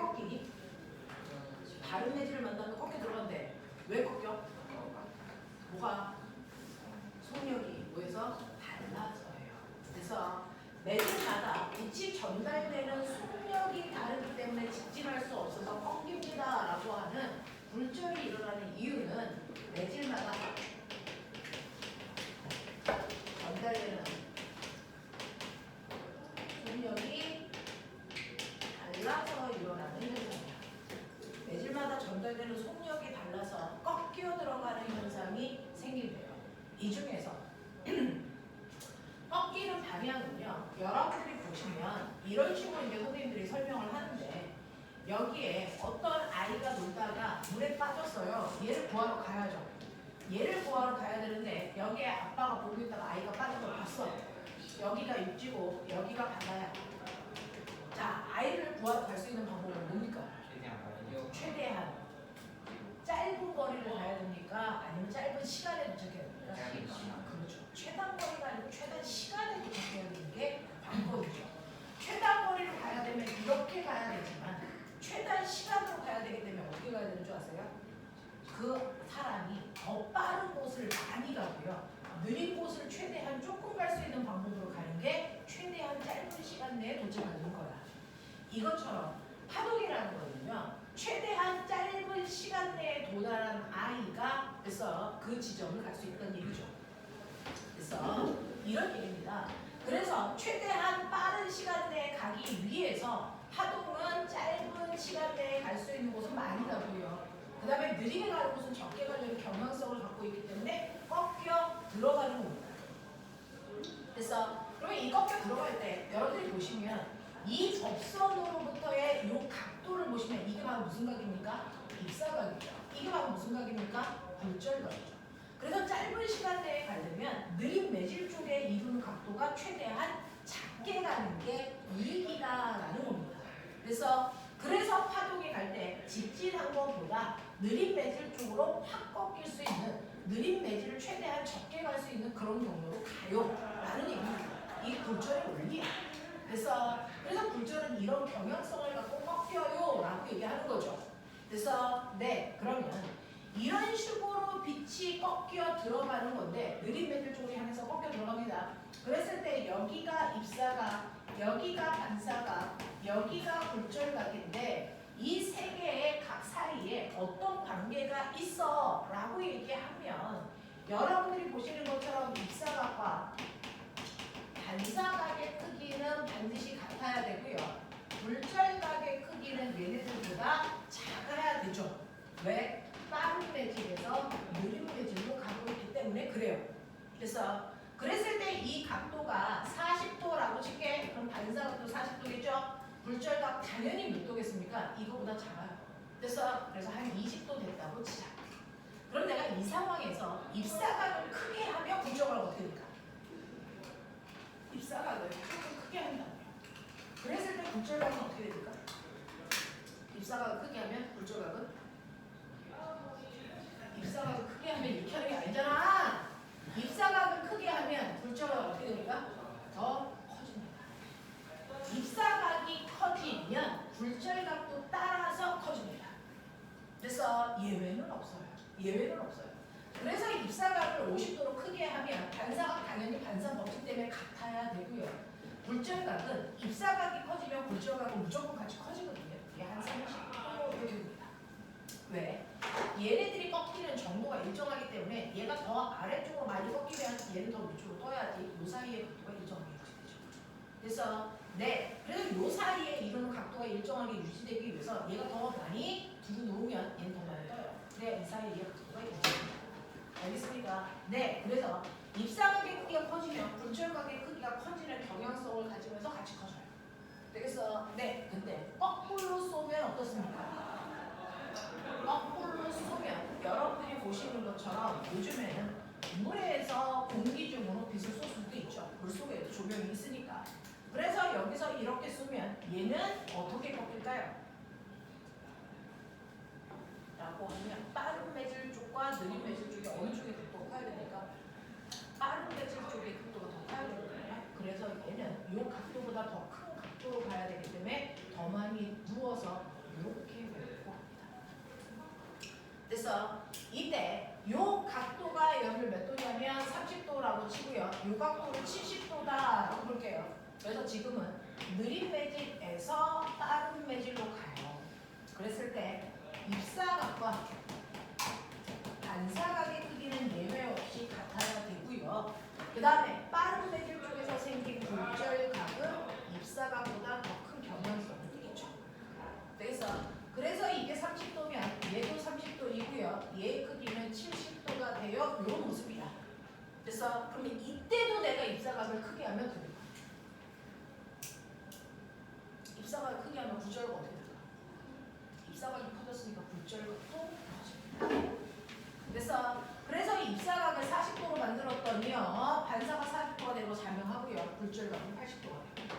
꺾이니? 다른 매질을 만나면 꺾여 들어간대. 왜 꺾여? 뭐가? 속력이 뭐에서? 달라져요. 그래서 매질마다 빛이 전달되는 속력이 다르기 때문에 직진할 수 없어서 꺾입니다 라고 하는 굴절이 일어나는 이유는 매질마다 전달되는 속력이 달라서 일어나는 현상이야. 매질마다 전달되는 속력이 달라서 꺾여 들어가는 현상이 생긴대요. 이 중에서 꺾이는 방향은요, 여러분들이 보시면 이런 식으로 이제 선생님들이 설명을 하는데, 여기에 어떤 아이가 놀다가 물에 빠졌어요. 얘를 구하러 가야죠. 얘를 구하러 가야 되는데 여기에 아빠가 보고 있다가 아이가 빠진 걸 봤어. 여기가 육지고 여기가 바다야. 자, 아이를 구하러 갈 수 있는 방법은 뭡니까? 최대한 짧은 거리를 가야 됩니까? 아니면 짧은 시간에 도착해야 됩니까? 그렇죠. 최단 거리가 아니고 최단 시간에 도착해야 되는 게 관건이죠. 최단 거리를 가야 되면 이렇게 가야 되지만 최단 시간으로 가야 되기 때문에 어떻게 가야 되는 줄 아세요? 그 사람이 더 빠른 곳을 많이 가고요. 느린 곳을 최대한 조금 갈 수 있는 방법으로 가는 게 최대한 짧은 시간 내에 도착하는 거야. 이것처럼 파동이라는 거는요, 최대한 짧은 시간 내에 도달한 아이가 그래서 그 지점을 갈 수 있다는 얘기죠. 그래서 이런 얘기입니다. 그래서 최대한 빠른 시간 내에 가기 위해서 파동은 짧은 시간 내에 갈 수 있는 곳은 많이 가고요. 그 다음에 느리게 가는 곳은 적게 가려는 경향성을 갖고 있기 때문에 꺾여 들어가는 겁니다. 그래서 그러면 이 꺾여 들어갈 때 여러분들이 보시면 이 접선으로부터의 이 각도를 보시면 이게 바로 무슨 각입니까? 입사각이죠. 이게 바로 무슨 각입니까? 굴절각이죠. 그래서 짧은 시간 내에 가려면 느린 매질 쪽에 이루는 각도가 최대한 작게 가는 게 이익이다라는 겁니다. 그래서 파동이 갈 때 직진한 것보다 느린 매질 쪽으로 확 꺾일 수 있는, 느린 매질을 최대한 적게 갈 수 있는 그런 경로로 가요 라는 얘기입니다. 이 굴절의 원리야. 그래서 굴절은 이런 경향성을 갖고 꺾여요 라고 얘기하는 거죠. 그래서 그러면 이런 식으로 빛이 꺾여 들어가는 건데, 느린 매질 쪽으로 향해서 꺾여 들어갑니다. 그랬을 때 여기가 입사각, 여기가 반사각, 여기가 굴절각인데 이 세 개의 각 사이에 어떤 관계가 있어 라고 얘기하면, 여러분들이 보시는 것처럼 입사각과 반사각의 크기는 반드시 같아야 되고요. 굴절각의 크기는 얘네들보다 작아야 되죠. 왜? 빠른 매질에서 느린 매질로 가고 있기 때문에 그래요. 그랬을 때 이 각도가 40도라고 칠게. 그럼 반사각도 40도겠죠? 굴절각 당연히 몇 도겠습니까? 이거보다 작아요. 그래서 한 20도 됐다고 치자. 그럼 내가 이 상황에서 입사각을 크게 하면 굴절각은 어떻게 될까? 입사각을 조금 크게 한다고요. 그랬을 때 굴절각은 어떻게 될까? 입사각을 크게 하면 굴절각은? 입사각을 크게 하면 이렇게 하는 게 아니잖아. 입사각을 크게 하면 굴절각은 어떻게 됩니까? 더 커집니다. 입사각이 커지면 굴절각도 따라서 커집니다. 그래서 예외는 없어요. 그래서 입사각을 50도로 크게 하면 반사각 당연히 반사 법칙 때문에 같아야 되고요. 굴절각은 입사각이 커지면 굴절각은 무조건 같이 커지거든요. 이게 한 30도 이렇게 됩니다. 왜? 얘네들이 꺾이는 정도가 일정하기 때문에 얘가 더 아래쪽으로 많이 꺾이면 얘는 더 위쪽으로 떠야지 이 사이의 각도가 일정하게 유지되죠. 그래서 이 사이에 이루는 각도가 일정하게 유지되기 위해서 얘가 더 많이 두고 놓으면 얘는 더 많이 떠요. 그래야 이 사이의 각도가 일정합니다. 알겠습니까? 그래서 입사각의 크기가 커지면 굴절각의 크기가 커지는 경향성을 가지면서 같이 커져요. 되겠어? 근데 거꾸로 쏘면 어떻습니까? 거꾸로 쏘면 여러분들이 보시는 것처럼 요즘에는 물에서 공기 중으로 빛을 쏠 수도 있죠. 물속에도 조명이 있으니까. 그래서 여기서 이렇게 쏘면 얘는 어떻게 꺾일까요? 라고 하면 빠른 매질 쪽과 느린 매질 쪽이 어느 쪽에 각도가 커야 됩니까? 빠른 매질 쪽의 각도가 더 커야 되거든요. 그래서 얘는 이 각도보다 더 큰 각도로 가야 되기 때문에 더 많이 누워서 그래서 이때 요 각도가 여러분 몇 도냐면 30도라고 치고요. 요 각도는 70도다라고 볼게요. 그래서 지금은 느린 매질에서 빠른 매질로 가요. 그랬을 때 입사각과 반사각의 크기는 예외 없이 같아야 되고요. 그 다음에 빠른 매질 쪽에서 생긴 굴절각은 입사각보다 더 큰 경향성을 띠겠죠. 그래서 이게 30도면 얘도 30도이고요. 얘의 크기는 70도가 되어 이런 모습이다. 그래서 그러면 이때도 내가 입사각을 크게 하면 됩니다. 입사각을 크게 하면 굴절각 어떻게 될까? 입사각이 커졌으니까 굴절각도 커집니다. 그래서 입사각을 40도로 만들었더니요. 반사가 40도가 되고 자명하고요. 굴절각은 80도가 됩니다.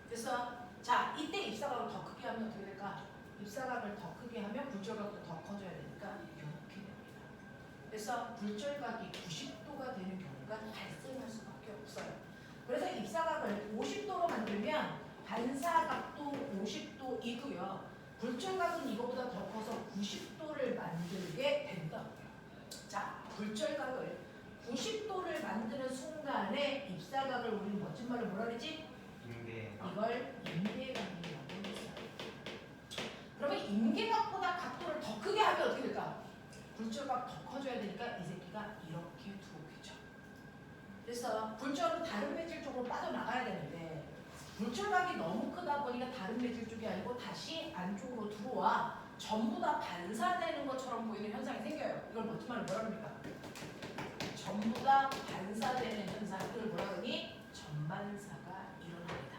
그래서 자, 이때 입사각을 더 크게 하면 어떻게 될까? 입사각을 더 크게 하면 굴절각도 더 커져야 되니까 이렇게 됩니다. 그래서 굴절각이 90도가 되는 경우가 발생할 수밖에 없어요. 그래서 입사각을 50도로 만들면 반사각도 50도이고요. 굴절각은 이거보다 더 커서 90도를 만들게 된다고요. 자, 굴절각을 90도를 만드는 순간에 입사각을 우리는 멋진 말로 뭐라 그러지? 이걸 임계각이라고 했어요. 그러면 임계각보다 각도를 더 크게 하면 어떻게 될까? 굴절각 더 커져야 되니까 이 새끼가 이렇게 들어오겠죠. 그래서 굴절은 다른 매질 쪽으로 빠져나가야 되는데 굴절각이 너무 크다 보니까 다른 매질 쪽이 아니고 다시 안쪽으로 들어와 전부 다 반사되는 것처럼 보이는 현상이 생겨요. 이걸 멋진 말로 뭐라 그럽니까? 전부 다 반사되는 현상을 뭐라 그러니? 전반사가 일어납니다.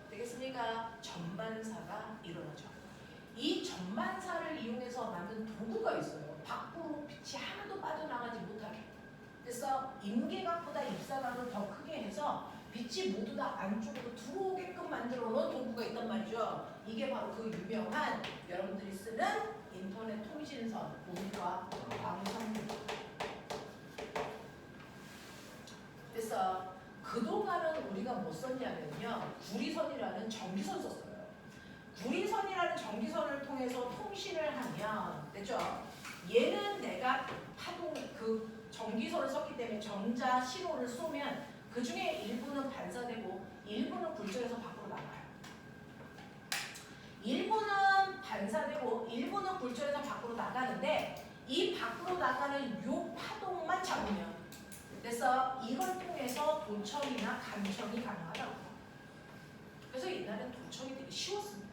되겠습니까? 전반사가 일어나죠. 이 전반사를 이용해서 만든 도구가 있어요. 밖으로 빛이 하나도 빠져나가지 못하게. 그래서 임계각보다 입사각을 더 크게 해서 빛이 모두 다 안쪽으로 들어오게끔 만들어 놓은 도구가 있단 말이죠. 이게 바로 그 유명한 여러분들이 쓰는 인터넷 통신선, 우리과 광선유. 그래서 그동안은 우리가 뭐 썼냐면요. 구리선이라는 전기선 썼어요. 구리선이라는 전기선을 통해서 통신을 하면 됐죠? 얘는 내가 파동 그 전기선을 썼기 때문에 전자 신호를 쏘면 그 중에 일부는 반사되고 일부는 굴절해서 밖으로 나가요. 일부는 반사되고 일부는 굴절해서 밖으로 나가는데 이 밖으로 나가는 요 파동만 잡으면 그래서 이걸 통해서 도청이나 감청이 가능하다고. 그래서 옛날엔 도청이 되게 쉬웠습니다.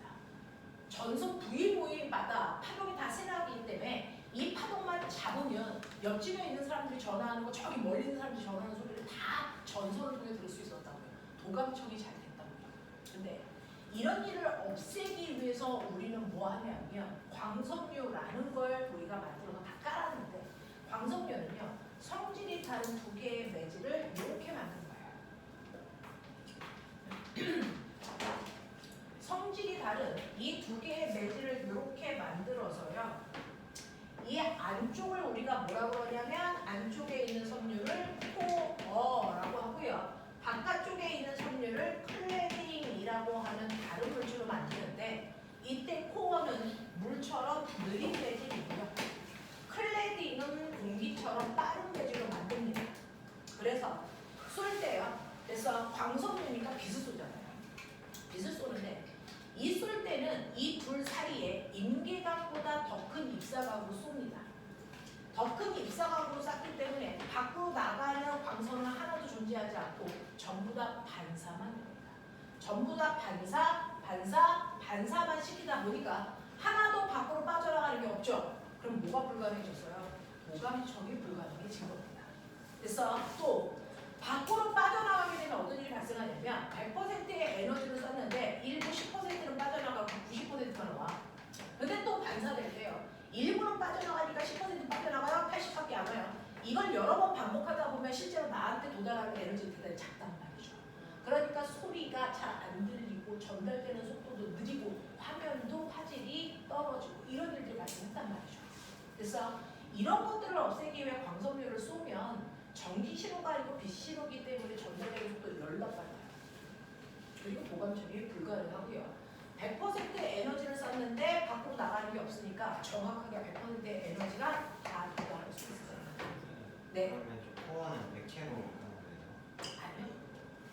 전선 부위마다 파동이 다 세나기 때문에 이 파동만 잡으면 옆집에 있는 사람들이 전화하는 거 저기 멀리 있는 사람들이 전화하는 소리를 다 전선을 통해 들을 수 있었다고요. 도감청이 잘 됐다고요. 근데 이런 일을 없애기 위해서 우리는 뭐 하냐면 광섬유라는 걸 우리가 만들어서 다 깔았는데 광섬유는요. 성질이 다른 두 개의 매질을 이렇게 만든 거예요. 성질이 다른 이 두 개의 매질을 이렇게 만들어서요. 이 안쪽을 우리가 뭐라고 그러냐면 안쪽에 있는 섬유를 코어라고 하고요. 바깥쪽에 있는 섬유를 클레딩이라고 하는 다른 물질로 만드는데 이때 코어는 물처럼 느린 매질이고요. 클레딩은 공기처럼 빠른 매질로 만듭니다. 그래서 쏠 때요. 그래서 광섬유니까 빛을 쏘잖아요. 빛을 쏘는데 이 쏠 때는 이 둘 사이에 임계각보다 더 큰 입사각으로 쏩니다. 더 큰 입사각으로 쐈기 때문에 밖으로 나가는 광선은 하나도 존재하지 않고 전부 다 반사만 됩니다. 전부 다 반사만 시키다 보니까 하나도 밖으로 빠져나가는 게 없죠. 그럼 뭐가 불가능해졌어요? 도감청이 불가능해진 겁니다. 그래서 또 밖으로 빠져나가게 되면 어떤 일이 발생하냐면 100%의 에너지를 썼는데 일부 10%는 빠져나가고 90%가 나와. 근데 또 반사될 때요. 일부는 빠져나가니까 10% 빠져나가요. 80밖에 안 와요. 이걸 여러 번 반복하다 보면 실제로 나한테 도달하는 에너지 대단히 작단 말이죠. 그러니까 소리가 잘 안 들리고 전달되는 속도도 느리고 화면도 화질이 떨어지고 이런 일들이 발생했단 말이죠. 그래서 이런 것들을 없애기 위해 광섬유를 쏘면 전기 신호가 아니고 빛 신호기 때문에 전달되는 속도를 열받아요. 그리고 도감청이 불가능하고요. 100%의 에너지를 썼는데 밖으로 나가는 게 없으니까 정확하게 100%의 에너지가 다 들어갈 수 있어요. 네. 그러면 저 코어는 맥체로 하는 거예요? 아니요.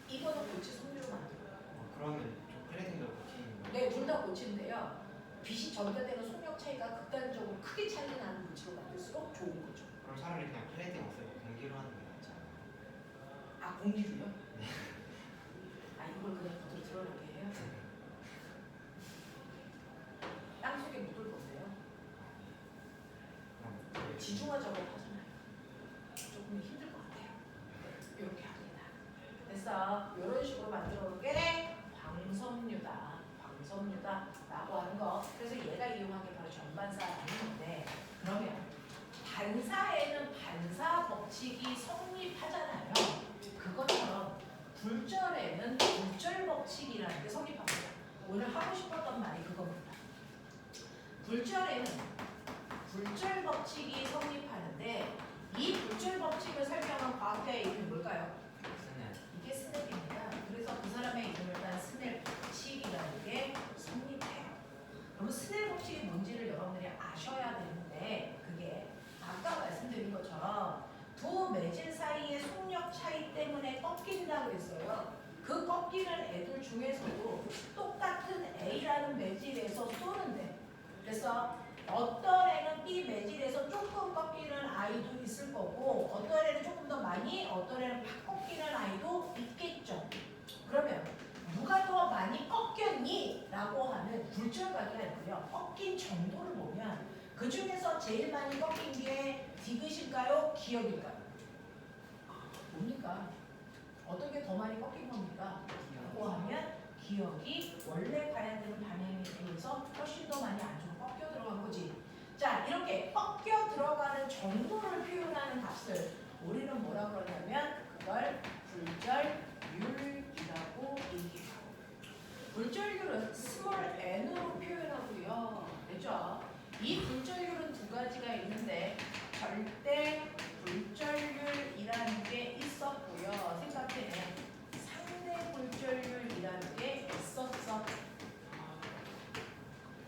이거는 고체 섬유로 만들어요. 그러면 저 플레이팅도 고치는 거예요? 네, 둘 다 고치인데요. 빛이 전달되는 속력 차이가 극단적으로 크게 차이 나는 물질로 만들수록 좋은 거죠. 그럼 차라리 그냥 플레이팅 없애고 공기로 하는 게 낫지 않아요? 아, 공기로요? 아, 이걸 그냥 겉으로 드러나게 해요? 땅 속에 묻을 건데요. 지중화 작업하잖아요. 조금 힘들 것 같아요. 이렇게 합니다. 그래서 이런 식으로 만들어 놓게 돼 광섬유다. 광섬유다라고 하는 거. 그래서 얘가 이용한 게 바로 전반사라는 건데, 그러면 반사에는 반사 법칙이 성립하잖아요. 그것처럼 굴절에는 굴절 법칙이라는 게 성립합니다. 오늘 하고 싶었던 말이 그겁니다. 굴절에는 굴절 법칙이 성립하는데, 이 굴절 법칙을 설명한 과학자의 이름이 뭘까요? 이게 스넬입니다. 그래서 그 사람의 이름을 딴 스넬 법칙이라는 게 성립해요. 그러면 스넬 법칙이 뭔지를 여러분들이 아셔야 되는데, 그게 아까 말씀드린 것처럼 두 매질 사이의 속력 차이 때문에 꺾인다고 했어요. 그 꺾이는 애들 중에서도 똑같은 A라는 매질에서 쏘는데, 그래서 어떤 애는 B 매질에서 조금 꺾이는 아이도 있을 거고, 어떤 애는 조금 더 많이, 어떤 애는 팍 꺾이는 아이도 있겠죠. 그러면 누가 더 많이 꺾였니? 라고 하는 굴절각이 아니고요. 꺾인 정도를 보면 그 중에서 제일 많이 꺾인 게 디귿일까요? 기역일까요? 뭡니까? 어떤 게 더 많이 꺾인 겁니까? 라고 하면 기역이 원래 가야 되는 방향에 비해서 훨씬 더 많이 안쪽으로 꺾여 들어간 거지. 자, 이렇게 꺾여 들어가는 정도를 표현하는 값을 우리는 뭐라 그러냐면 그걸 굴절율이라고 얘기해요. 굴절율은 스몰 n으로 표현하고요. 됐죠? 이 굴절율은 두 가지가 있는데 절대 굴절율이라는 게 있었고요. 생각해내. 상대 굴절율이라는 게 있었어.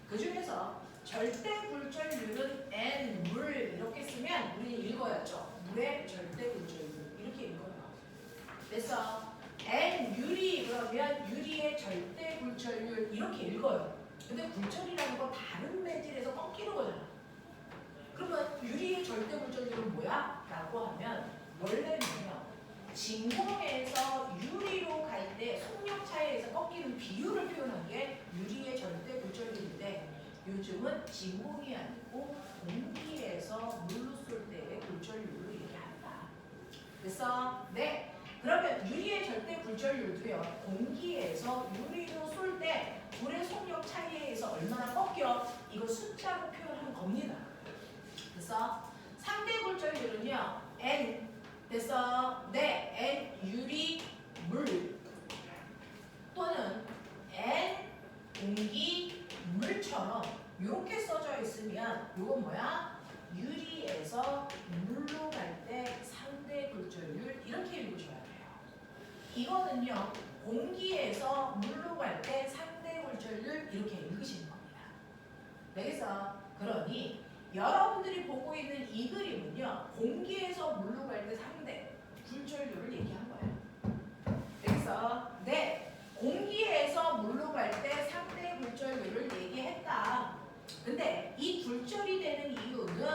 그 중에서 절대 굴절율은 n 물 이렇게 쓰면 우리 읽어야죠. 물의 절대 굴절율 이렇게 읽어요. 그래서 n 유리 그러면 유리의 절대 굴절율 이렇게 읽어요. 근데 굴절이라는 건 다른 매질에서 꺾이는 거잖아. 그러면 유리의 절대 굴절율은 뭐야? 라고 하면 원래는요. 진공에서 유리로 갈 때 속력 차이에서 꺾이는 비율을 표현한 게 유리의 절대 굴절율인데, 요즘은 진공이 아니고 공기에서 물로 쏠 때의 굴절율로 얘기한다. 그래서 네. 그러면 유리의 절대 굴절율도요. 공기에서 유리로 쏠 때 불의 속력 차이에 의해서 얼마나 꺾여? 이걸 숫자로 표현한 겁니다. 그래서 상대 굴절율은요. N 그래서 네, N 유리 물 또는 N 공기 물처럼 이렇게 써져 있으면 이건 뭐야? 유리에서 물로 갈 때 상대 굴절율 이렇게 읽으셔야 돼요. 이거는요. 공기에서 물로 갈 때 상대 굴절율 이렇게 읽으시는 겁니다. 그래서 그러니 여러분들이 보고 있는 이 그림은요. 공기에서 물로 갈 때 상대 굴절율을 얘기한 거예요. 그래서 네, 공기에서 물로 갈 때 상대 굴절율을 얘기했다. 근데 이 굴절이 되는 이유는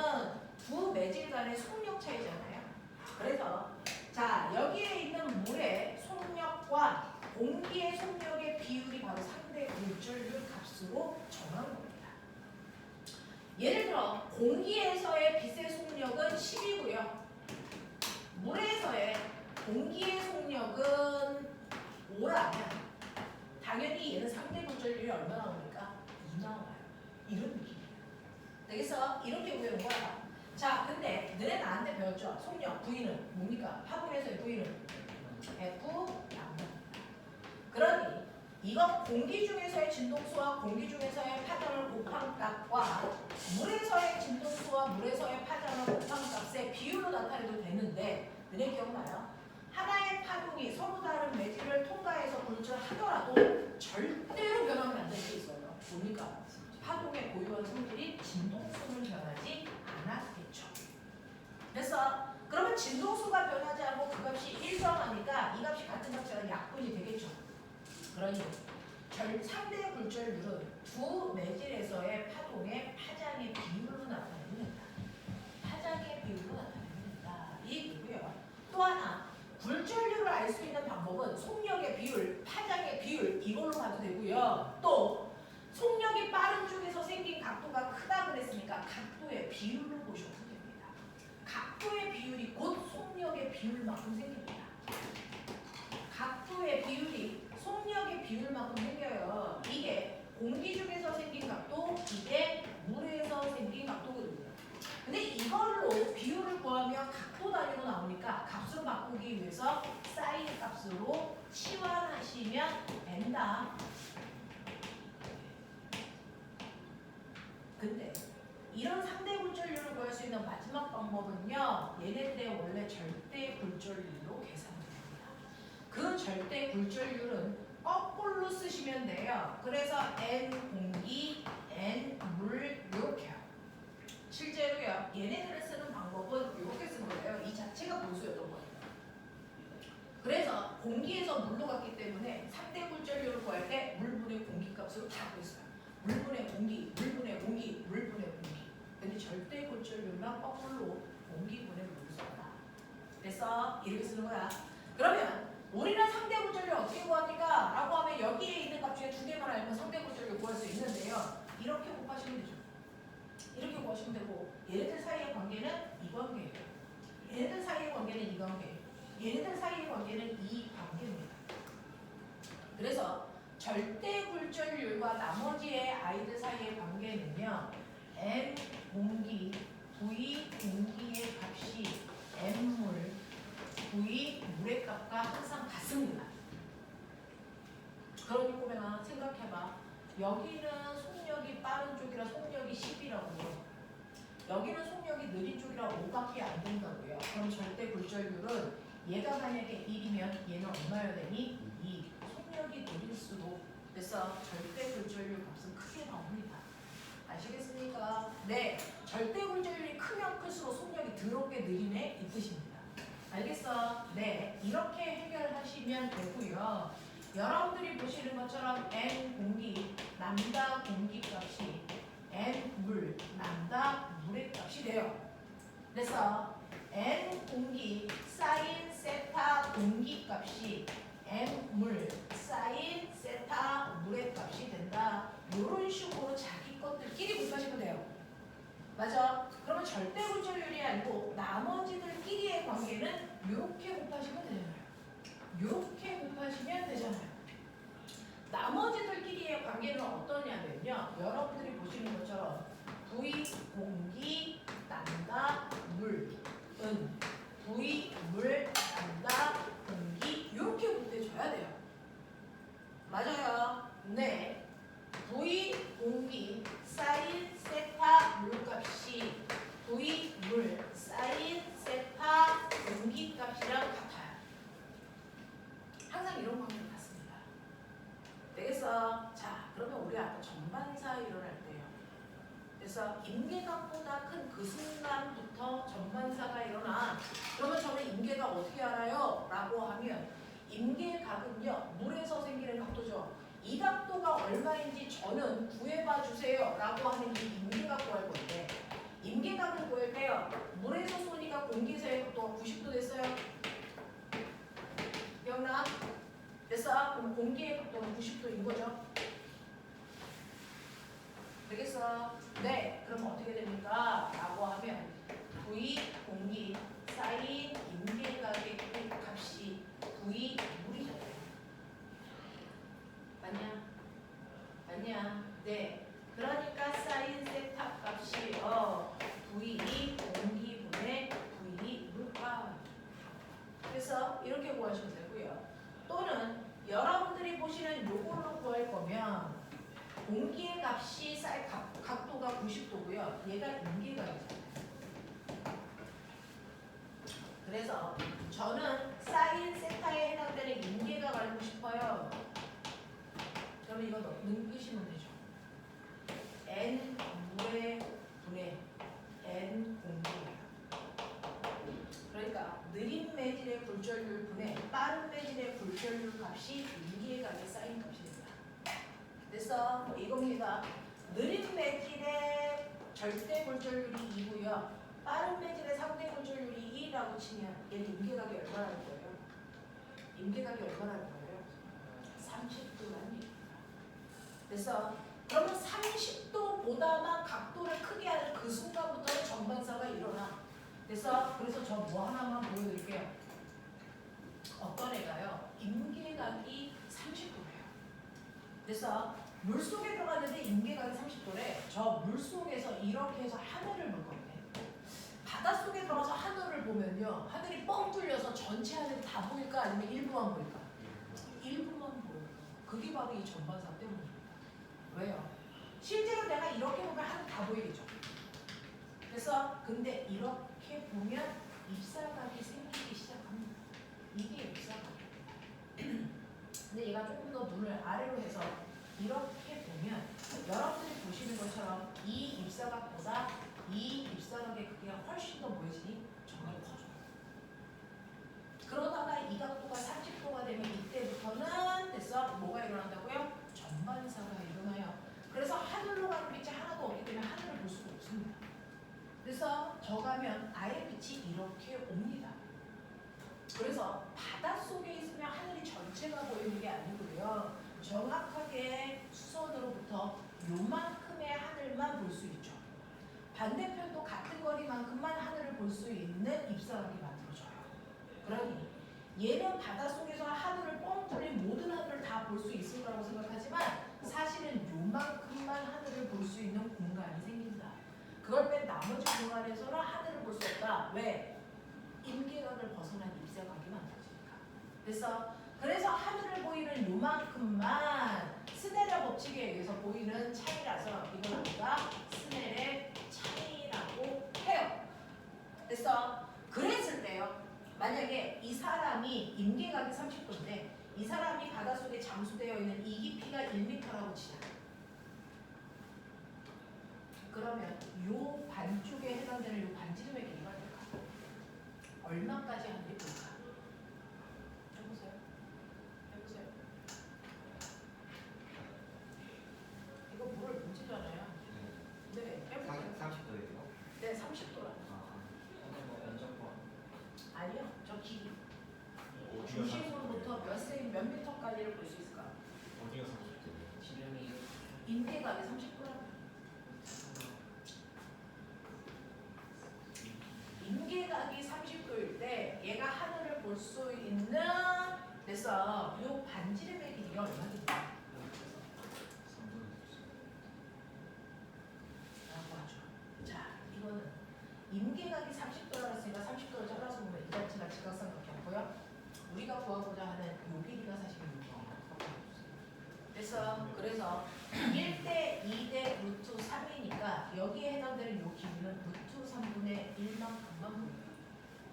두 매질 간의 속력 차이잖아요. 그래서 자, 여기에 있는 물의 속력과 공기의 속력의 비율이 바로 상대 굴절율 값으로 정한 겁니다. 예를 들어 공기에서의 빛의 속력은 10이고요. 물에서의 공기의 속력은 5라면 당연히 얘는 상대 굴절율이 얼마 나옵니까? 2 나와요. 이런 느낌이에요. 그래서 이렇게 외우는 거야. 자, 근데 너네 나한테 배웠죠? 속력 V는 뭡니까? 화분에서의 V는 F 양입니다. 그러니 이거 공기 중에서의 진동수와 공기 중에서의 파장을 곱한 값과 물에서의 진동수와 물에서의 파장을 곱한 값의 비율로 나타내도 되는데, 너네 기억나요? 하나의 파동이 서로 다른 매질을 통과해서 굴절하더라도 절대로 변하면 안 될 게 있어요. 나가니까 이 값이 같은 값이라 약분이 되겠죠. 그러니 상대 굴절률은 두 매질에서의 파동의 파장의 비율로 나타냅니다. 파장의 비율로 나타냅니다. 이거고요. 또 하나 굴절률을 알 수 있는 방법은 속력의 비율, 파장의 비율 이걸로 봐도 되고요. 또 속력이 빠른 쪽에서 생긴 각도가 크다고 그랬으니까 각도의 비율로 보셔도 됩니다. 각도의 비율이 곧 속력의 비율만큼 생깁니다. 각도의 비율이 속력의 비율만큼 생겨요. 이게 공기 중에서 생긴 각도, 이게 물에서 생긴 각도거든요. 근데 이걸로 비율을 구하면 각도 단위로 나오니까 값으로 바꾸기 위해서 사인 값으로 치환하시면 된다. 근데 이런 상대 굴절률을 구할 수 있는 마지막 방법은요. 얘네들의 원래 절대 굴절률로 계산됩니다. 그 절대 굴절률은 거꾸로 쓰시면 돼요. 그래서 N 공기, N 물 이렇게요. 실제로요. 얘네들을 쓰는 방법은 이렇게 쓴 거예요. 이 자체가 보수였던 거예요. 그래서 공기에서 물로 갔기 때문에 상대 굴절률을 구할 때 물분의 공기값으로 다 구했어요. 물분의 공기, 물분의 공기, 물분의 공기. 근데 절대 굴절률만 거꾸로 공기분의 물을 썼다. 그래서 이렇게 쓰는 거야. 그러면 우리는 상대 굴절률 어떻게 구합니까? 라고 하면 여기에 있는 값 중에 두 개만 알면 상대 굴절률 구할 수 있는데요. 이렇게 곱하시면 되죠. 이렇게 구하시면 되고 얘네들 사이의 관계는 이 관계예요. 얘네들 사이의 관계는 이 관계. 얘네들 사이의 관계는 이 관계입니다. 그래서 절대 굴절률과 나머지의 아이들 사이의 관계는요. M 공기, V 공기의 값이 M 물, V 물의 값과 항상 같습니다. 그러니 꼬맹아 생각해봐. 여기는 속력이 빠른 쪽이라 속력이 10이라고요. 여기는 속력이 느린 쪽이라 5밖에 안 된다고요. 그럼 절대 굴절률은 얘가 만약에 1이면 얘는 얼마여야 되니? 2. 속력이 느릴수록 그래서 절대 굴절률 값은 크게 나옵니다. 아시겠습니까? 네. 절대 굴절률이 크면 클수록 속력이 더럽게 느리네 이 뜻입니다. 알겠어? 네. 이렇게 해결하시면 되고요. 여러분들이 보시는 것처럼 N 공기, 람다 공기 값이 N 물, 람다 물의 값이 돼요. 그래서 N 공기, 사인 세타 공기 값이 M 물, 사인 세타 물의 값이 된다. 이런 식으로 자기 것들끼리 곱하시면 돼요. 맞아? 그러면 절대 굴절률이 아니고 나머지들끼리의 관계는 이렇게 곱하시면 되잖아요. 이렇게 곱하시면 되잖아요. 나머지들끼리의 관계는 어떠냐면요. 여러분들이 보시는 것처럼 V 공기, 람다 물, 은 V 물, 람다 공기 이렇게 곱해줘야 돼요. 맞아요. 네. V 공기 사인 세타 물값이 V 물 사인 세타 공기값이랑 같아요. 항상 이런 관계가 같습니다. 되겠어? 자, 그러면 우리 아까 전반사 일어날 때요. 그래서 임계각보다 큰 그 순간부터 전반사가 일어나. 그러면 저는 임계각 어떻게 알아요? 라고 하면 임계각은요. 물에서 생기는 각도죠. 이 각도가 얼마인지 저는 구해봐 주세요 라고 하는 게 임계각 구할 건데 임계각을 구할 때요. 물에서 쏘니까 공기에서의 각도가 90도 됐어요. 기억나? 됐어? 그럼 공기의 각도는 90도인 거죠. 되겠어? 네. 그럼 어떻게 됩니까? 라고 하면 V 공기 사인 임계각의 값이 V 물이잖아요. 맞냐? 맞냐? 네. 그러니까 사인 세타 값이 V 공기분의 V 물값. 그래서 이렇게 구하시면 되고요. 또는 여러분들이 보시는 요걸로 구할 거면 공기의 값이 각도가 90도고요. 얘가 임계각이잖아요. 그래서 저는 사인 세타에 해당되는 임계각 알고 싶어요. 그러면 이거 넘기시면 되죠. N 물의 분의 N 공기예요. 그러니까 느린 매질의 굴절률 분의 빠른 굴절률 값이 임계각의 사인 값이 됩니다. 그래서 이겁니다. 느린 매질의 절대 굴절률이 2고요. 빠른 매질의 상대 굴절률이 2라고 치면 얘는 임계각이 얼마라는 거예요? 임계각이 얼마라는 거예요? 30도라는 얘기입니다. 그래서 그러면 30도보다만 각도를 크게 하는 그 순간부터 정반사가 일어나. 그래서 저 뭐 하나만 보여드릴게요. 어떤 애가요? 임계각이 30도래요. 그래서 물속에 들어갔는데 임계각이 30도래. 저 물속에서 이렇게 해서 하늘을 볼 건데 바닷속에 들어가서 하늘을 보면요. 하늘이 뻥 뚫려서 전체 하늘이 다 보일까 아니면 일부만 보일까? 일부만 보여요. 그게 바로 이 전반사 때문입니다. 왜요? 실제로 내가 이렇게 보면 하늘 다 보이겠죠. 그래서 근데 이렇게 보면 입사각이 생기기 시작합니다. 이게 입사각이에요. 근데 얘가 조금 더 눈을 아래로 해서 이렇게 보면 여러분들이 보시는 것처럼 이 입사각보다 이 입사각의 크기가 훨씬 더 보이시니 정말 커져요. 그러다가 이 각도가 30도가 되면 이때부터는 됐어 뭐가 일어난다고요? 전반사가 일어나요. 그래서 하늘로 가는 빛이 하나도 없기 때문에 하늘을 볼 수가 없습니다. 그래서 저 가면 아예 빛이 이렇게 옵니다. 그래서 바닷속에 있으면 하늘이 전체가 보이는 게 아니고요. 정확하게 수선으로부터 요만큼의 하늘만 볼 수 있죠. 반대편도 같은 거리만큼만 하늘을 볼 수 있는 입사각이 만들어져요. 그러니 얘는 바닷속에서 하늘을 뻥 뚫린 모든 하늘을 다 볼 수 있을 거라고 생각하지만 사실은 요만큼만 하늘을 볼 수 있는 공간이 생긴다. 그걸 뺀 나머지 공간에서는 하늘을 볼 수 없다. 왜? 임계각을 벗어난 입사각이 만들어지니까. 그래서 하늘을 보이는 요만큼만 스넬의 법칙에 의해서 보이는 차이라서 이걸 우리가 스넬의 차이라고 해요. 그랬을 때요. 만약에 이 사람이 임계각이 30도인데 이 사람이 바닷속에 잠수되어 있는 이 깊이가 1m라고 치자. 그러면 요 반쪽에 해당되는 요 반지름의 길이가 될까? 얼마까지 하늘이 볼까? 해보세요. 이거 물을 뭉치잖아요. 네, 해보세요. 30도예요? 네, 30도라. 아니요, 저 길이. 중심으로부터 몇 미터까지를 볼 수 있을까? 어디가 30도예요? 지름이 임계각이 30도라고. 임계각이 30도일 때 얘가 하늘을 볼 수 있는 그래서 요 반지름의 길이가 얼마입니까? 라고 하죠. 자, 이거는 임계각이 30도라고 했으니까 30도를 잘라서 보면 이 자체가 지각삼각형 없고요. 우리가 구하고자 하는 요 길이가 사실 그래서 1대 2대 루트 3이니까 여기에 해당되는 요 길이는 루트 3분의 1만큼만 보여요.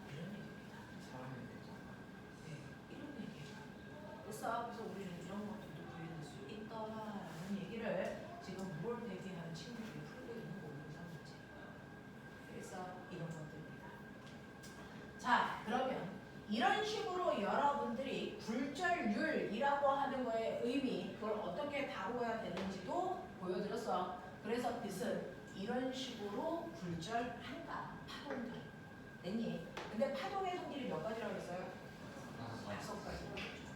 이런 얘기입니다. 네, 이런 얘기예요. 그래서 우리는 이런 것들도 구해낼 수 있더라라는 얘기를 지금 6월 대기하는 친구들이 풀고 있는 모의고사 문제. 그래서 이런 것들입니다. 자, 그러면 이런 식으로 여러분들이 굴절률이라고 하는 거의 의미, 그걸 어떻게 다루어야 되는지도 보여드렸어. 그래서 뜻은 이런 식으로 굴절한다. 파동들. 됐니? 근데 파동의 성질이 몇 가지라고 했어요? 5가지라고 했죠.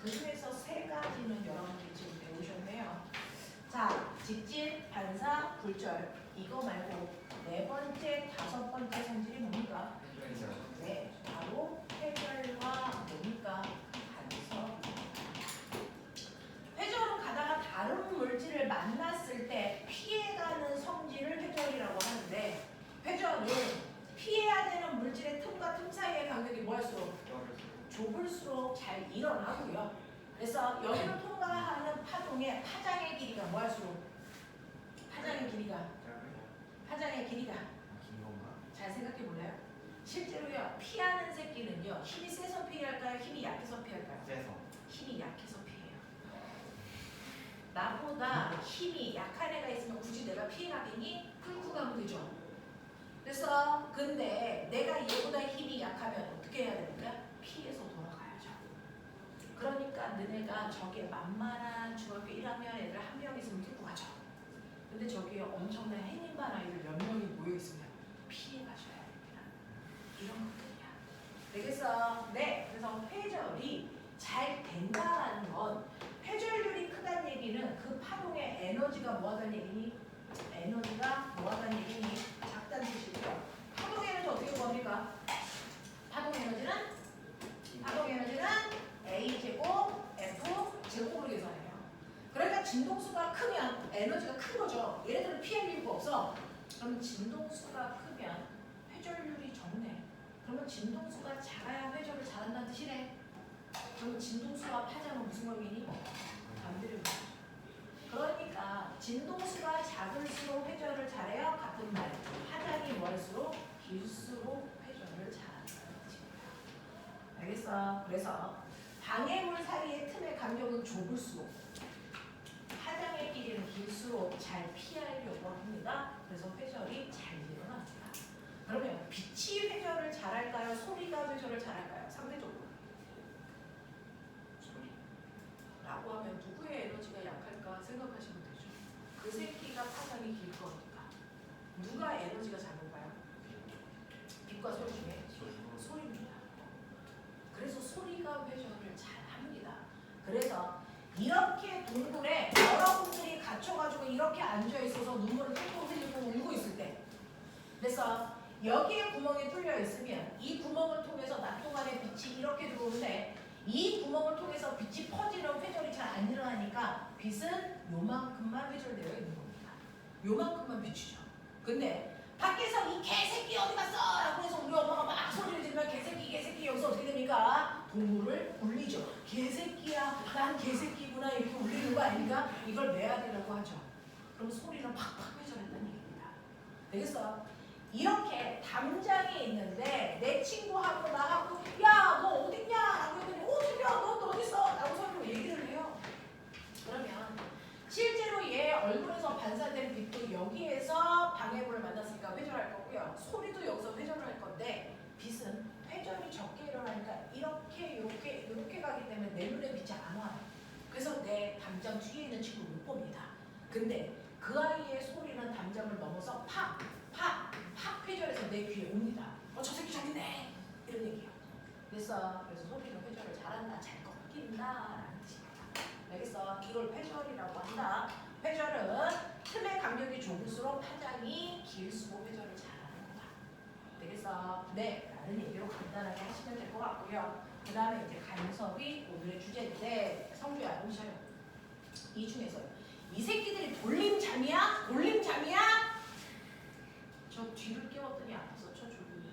그 중에서 3가지는 여러분들이 지금 배우셨네요. 자, 직진, 반사, 굴절. 이거 말고 4번째, 5번째 성질이 뭡니까? 네, 바로 회절과 뭡니까? 간섭. 회절은 가다가 다른 물질을 만났을 때 피해가는 성질을 회절이라고 하는데 회절은 피해야 되는 물질의 틈과 틈 사이의 간격이 뭐할수록 좁을수록 잘 일어나고요. 그래서 여기를 통과하는 파동의 파장의 길이가 뭐할수록 파장의 길이가 긴 건가? 잘 생각해 볼래요? 실제로요, 피하는 새끼는요, 힘이 세서 피할까요? 힘이 약해서 피할까요? 세서. 힘이 약해서 피해요. 나보다 힘이 약한 애가 있으면 굳이 내가 피해가겠니? 끌고 가면 되죠. 그래서 근데 내가 얘보다 힘이 약하면 어떻게 해야 됩니까? 피해서 돌아가야죠. 그러니까 너네가 저기에 만만한 중학교 1학년 애들 한 명 있으면 뚫고 가죠. 근데 저기에 엄청난 해님반 아이들 몇 명이 모여 있으면 피해 가셔야 됩니다. 이런 것들이야. 되겠어? 네. 그래서 회절이 잘 된다라는 건 회절률이 크다는 얘기는 그 파동의 에너지가 뭐하다는 얘기니? 에너지가 뭐하다는 얘기니? 작다는 뜻이고요. 파동 에너지 어떻게 구합니까? 파동 에너지는 A제곱 F 제곱으로 계산해요. 그러니까 진동수가 크면 에너지가 큰 거죠. 얘네들은 피할 이유가 없어. 그러면 진동수가 크면 회절률이 적네. 그러면 진동수가 작아야 회절을 잘한다는 뜻이네. 그러면 진동수와 파장은 무슨 관계니? 반대로. 그러니까 진동수가 작을수록 회절을 잘해요. 같은 말. 파장이 멀수록 길수록 회절을 잘한다는 뜻입니다. 알겠어? 그래서 방해물 사이의 틈의 간격은 좁을수록 파장의 길이는 길수록 잘 피하려고 합니다. 그래서 회절이 잘 일어납니다. 그러면 빛이 회절을 잘할까요? 소리가 회절을 잘할까요? 상대적으로. 라고 하면 누구의 에너지가 약할까 생각하시면 되죠. 그 새끼가 파장이 길 거니까. 누가 에너지가 작은가요? 빛과 소리 중에 소리입니다. 그래서 소리가 회전을 잘 합니다. 그래서 이렇게 동굴에 여러분들이 갇혀가지고 이렇게 앉아있어서 눈물을 뚝뚝 흘리고 울고 있을 때, 그래서 여기에 구멍이 뚫려 있으면 이 구멍을 통해서 낮 동안에 빛이 이렇게 들어오는데 이 구멍을 통해서 빛이 퍼지는 회절이 잘 안 일어나니까 빛은 요만큼만 회절되어 있는 겁니다. 요만큼만 비추죠. 근데 밖에서 이 개새끼 어디 갔어? 라고 해서 우리 엄마가 막 소리를 지르면 개새끼 여기서 어떻게 됩니까? 동물을 울리죠. 개새끼야, 난 개새끼구나 이렇게 울리는 거 아닙니까? 이걸 메아리라고 하죠. 그럼 소리는 팍팍 회절한다는 얘기입니다. 되겠어? 이렇게 담장에 있는데 내 친구하고 나하고 야 너 어딨냐? 라고 했더니 어디냐? 너 어딨어? 라고 서로 얘기를 해요. 그러면 실제로 얘 얼굴에서 반사된 빛도 여기에서 방해물을 만났으니까 회전할 거고요. 소리도 여기서 회전을 할 건데 빛은 회전이 적게 일어나니까 이렇게 가기 때문에 내 눈에 빛이 안 와요. 그래서 내 담장 뒤에 있는 친구를 못 봅니다. 근데 그 아이의 소리는 담장을 넘어서 팍 회전해서 내 귀에 옵니다. 저 새끼 저기 있네! 이런 얘기예요. 그래서 소리는 회전을 잘한다, 잘 꺾인다 라는 뜻입니다. 알겠어? 이걸 회절이라고 한다. 회절은 틈의 간격이 좁을수록 파장이 길수록 회절을 잘하는 거다. 되겠어? 네, 라는 얘기로 간단하게 하시면 될 것 같고요. 그 다음에 이제 간섭이 오늘의 주제인데 성주야, 보셔요. 이 중에서 이 새끼들이 돌림잠이야? 저 뒤를 깨웠더니 앞에서 저 조용히.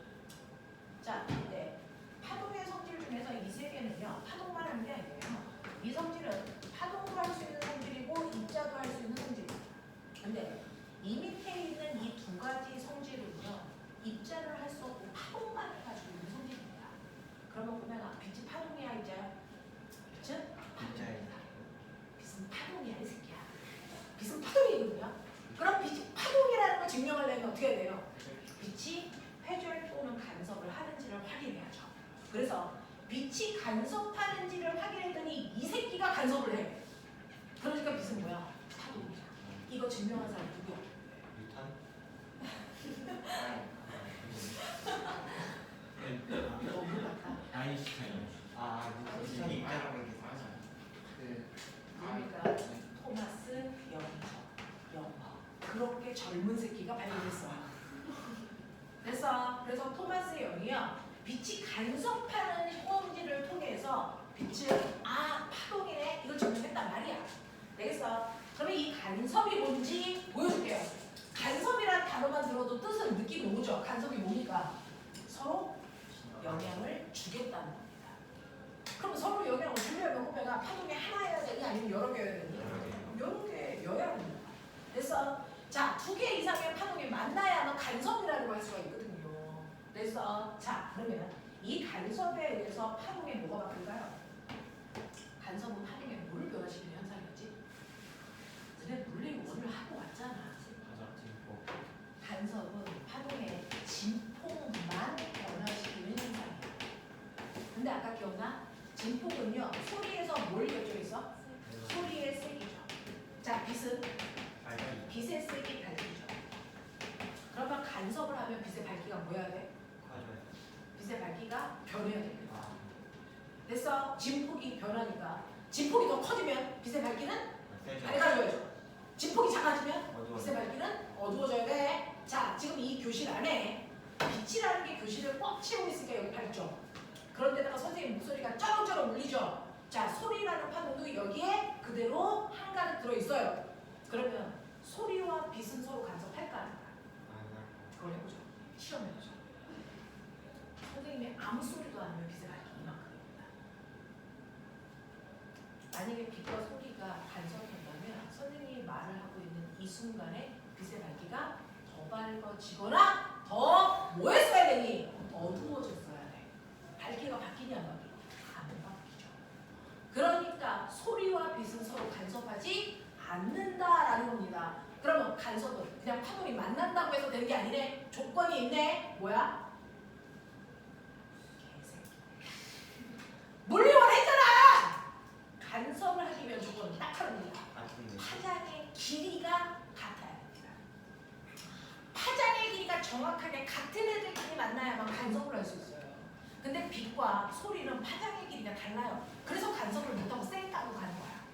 자, 네. 파동의 성질 중에서 이 세 개는요. 파동만 하는 게 아니에요. 이 성질은 파동도 할 수 있는 성질이고 입자도 할 수 있는 성질입니다. 근데 이 밑에 있는 이 두 가지 성질은요. 입자를 할 수 없고 파동만 해가지고 있는 성질입니다. 그러면 보면 빛이 파동이야 입자야? 빛은 파동입니다. 빛은 파동이야 이 새끼야. 빛은 파동이거든요. 그럼 빛이 파동이라는 걸 증명하려면 어떻게 해야 돼요? 빛이 회절 또는 간섭을 하는지를 확인해야죠. 그래서 빛이 간섭하는지를 확인했더니 이 새끼가 간섭을 해. 그러니까 빛은 뭐야? 파동이야. 이거 증명한 사람 누구야? 뉴턴? 너무 같다. 아인슈타인. 뉴턴 입자라고 얘기했어. 그러니까 토마스 영어. 그렇게 젊은 새끼가 발견했어. 그래서 토마스 영이요. 빛이 간섭하는 호응지를 통해서 빛을 파동이네 이걸 증명했단 말이야. 되겠어? 그러면 이 간섭이 뭔지 보여줄게요. 간섭이라는 단어만 들어도 뜻은 느낌이 오죠. 간섭이 뭡니까? 서로 영향을 주겠다는 겁니다. 그럼 서로 영향을 주려면 후배가 파동이 하나여야 되니 아니면 여러 개여야 되니? 여러 개여야 됩니다. 그래서 자, 2개 이상의 파동이 만나야만 간섭이라는 걸 할 수가 있거든요. 그래서 자, 그러면 이 간섭에 의해서 파동에 뭐가 바뀔까요? 간섭은 파동에 뭘 변화시키는 현상이었지? 근데 물리 원을 하고 왔잖아. 간섭은 파동의 진폭만 변화시키는 현상이에요. 근데 아까 기억나? 진폭은요 보면 소리에서 뭘 결정해 있어? 소리의 세기죠. 자, 빛은 밝아요. 빛의 세기 밝기죠. 그러면 간섭을 하면 빛의 밝기가 뭐여야 돼? 커져요. 빛의 밝기가 변해야 됩니다. 아, 됐어? 진폭이 변하니까 진폭이 더 커지면 빛의 밝기는 세죠. 밝아져야죠. 진폭이 작아지면 어두워. 빛의 밝기는 어두워져야 돼. 자, 지금 이 교실 안에 빛이라는 게 교실을 꽉 채우고 있으니까 여기 밝죠. 그런데다가 선생님 목소리가 쩌렁쩌렁 울리죠. 자, 소리라는 파동도 여기에 그대로 한가득 들어있어요. 그러면 소리와 빛은 서로 간섭할까 안 할까? 그걸 해보죠. 실험해보죠. 선생님이 아무 소리도 안 하면 빛의 밝기 이만큼입니다. 만약에 빛과 소리가 간섭한다면 선생님이 말을 하고 있는 이 순간에 빛의 밝기가 더 밝아지거나 더 뭐 했어야 되니? 어두워졌어야 돼. 밝기가 바뀌냐 안 바뀌냐? 안 바뀌죠. 그러니까 소리와 빛은 서로 간섭하지 않는다라는 겁니다. 그러면 간섭은 그냥 파동이 만난다고 해서 되는 게 아니네. 조건이 있네. 뭐야? 개새끼. 물리원 했잖아. 간섭을 하기 위한 조건은 딱 하나입니다. 같은데. 파장의 길이가 같아야 됩니다. 파장의 길이가 정확하게 같은 애들끼리 만나야만 간섭을 할 수 있어요. 근데 빛과 소리는 파장의 길이가 달라요. 그래서 간섭을 못하고 쌩까고 가는 거야.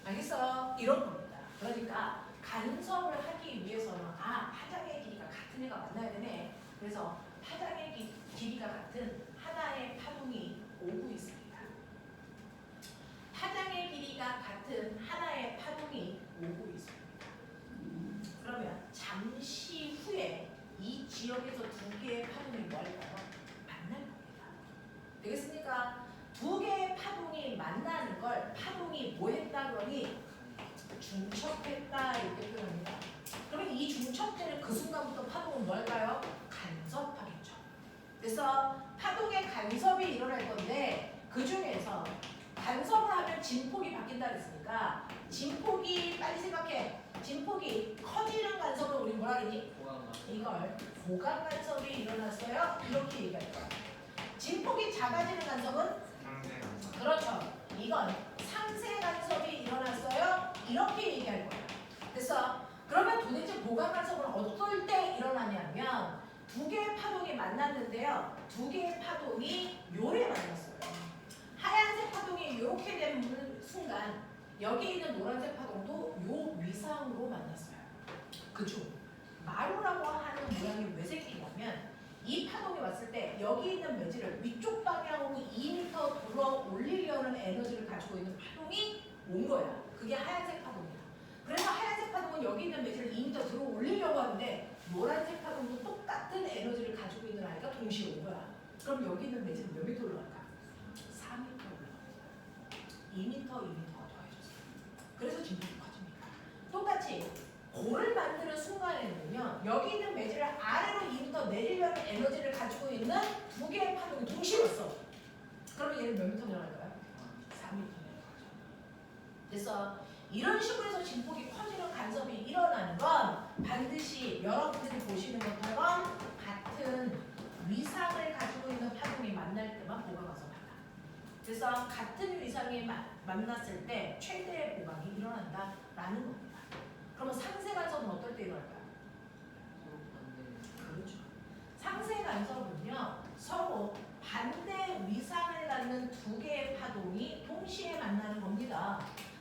알겠어? 이런 겁니다. 그러니까 간섭을 하기 위해서는 파장의 길이가 같은 애가 만나야 되네. 그래서 파장의 길이가 같은 하나의 파동이 오고 있습니다. 파장의 길이가 같은 하나의 파동이 오고 있습니다. 그러면 잠시 후에 이 지역에서 두 개의 파동이 뭐 할까요? 만날 겁니다. 되겠습니까? 두 개의 파동이 만나는 걸 파동이 뭐 했다 그러니 중첩했다 이렇게 표현합니다. 그러면 이 중첩되는 그 순간부터 파동은 뭐 할까요? 간섭하겠죠. 그래서 파동의 간섭이 일어날 건데 그 중에서 간섭을 하면 진폭이 바뀐다 그랬으니까 진폭이 빨리 생각해. 진폭이 커지는 간섭을 우리 뭐라 그러니? 이걸 보강 간섭이 일어났어요. 이렇게 얘기할 거야. 진폭이 작아지는 간섭은? 상대 간섭. 그렇죠. 이건 상세 간섭이 일어났어요. 이렇게 얘기할 거야. 됐어? 그러면 도대체 보강 간섭은 어떨 때 일어나냐면 두 개의 파동이 만났는데요. 두 개의 파동이 요래 만났어요. 하얀색 파동이 이렇게 되는 순간 여기 있는 노란색 파동도 요 위상으로 만났어요. 그죠? 마루라고 하는 모양이 왜 생기냐면 이 파동이 왔을 때 여기 있는 매질을 위쪽 방향으로 2m 들어 올리려는 에너지를 가지고 있는 파동이 온 거야. 그게 하얀색 파동이야. 그래서 하얀색 파동은 여기 있는 매질을 2m 들어 올리려고 하는데 노란색 파동도 똑같은 에너지를 가지고 있는 아이가 동시에 온 거야. 그럼 여기 있는 매질은 몇 미터 올라갈까? 4m 올라갑니다. 2m, 2m가 더해졌어요. 그래서 진폭이 커집니다. 똑같이 골을 만드는 순간에는요. 여기 있는 매질을 아래로 2m 내리려는 에너지를 가지고 있는 두 개의 파동이 동시에 왔어. 그러면 얘는 몇 미터 내려갈까요? 4m 내려가죠. 그래서 이런 식으로 해서 진폭이 커지는 간섭이 일어나는 건 반드시 여러분들이 보시는 것처럼 같은 위상을 가지고 있는 파동이 만날 때만 보강 간섭한다. 그래서 같은 위상이 만났을 때 최대의 보강이 일어난다라는 겁니다. 그러면 상세 간섭은 어떨 때 일어날까요? 그렇죠. 상세 간섭은요 서로 반대 위상을 갖는 두 개의 파동이 동시에 만나는 겁니다.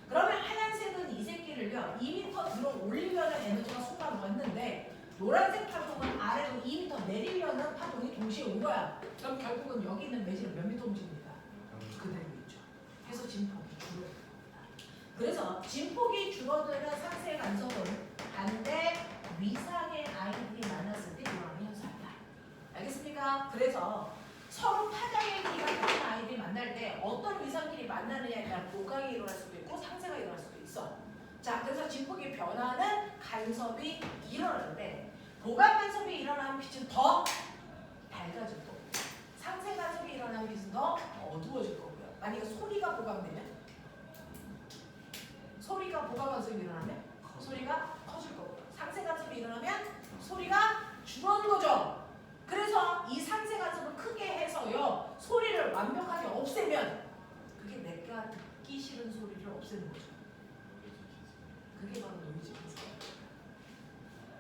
그러면 하얀색은 이 새끼를요 2m 들어 올리려는 에너지가 순간 왔는데 노란색 파동은 아래로 2m 내리려는 파동이 동시에 온 거야. 그럼 결국은 여기 있는 매질은 몇 미터 움직입니다. 그대로 있죠. 그래서 진폭이 줄어듭니다. 그래서 진폭이 줄어드는 상세 간섭은 반대 위상의 아이들이 만났을 때 일어나는 현상이다. 알겠습니까? 그래서 서로 파장의 길이가 같은 아이들이 만날 때 어떤 위상끼리 만나느냐에 따라 보강이 일어날 수도 있고 상세가 일어날 수도 있어. 자, 그래서 진폭이 변하는 간섭이 일어나는데 보강 간섭이 일어나면 빛은 더 밝아질 거고 상세 간섭이 일어나면 빛은 더 어두워질 거고요. 만약에 소리가 보강되면 소리가 보강 간섭이 일어나면 소리가 커질 거고요. 상세 간섭이 일어나면 소리가 줄어든 거죠. 그래서 이 상세 간섭을 크게 해서요 소리를 완벽하게 없애면 그게 없애는 거죠. 그게 바로 노이즈 캔슬.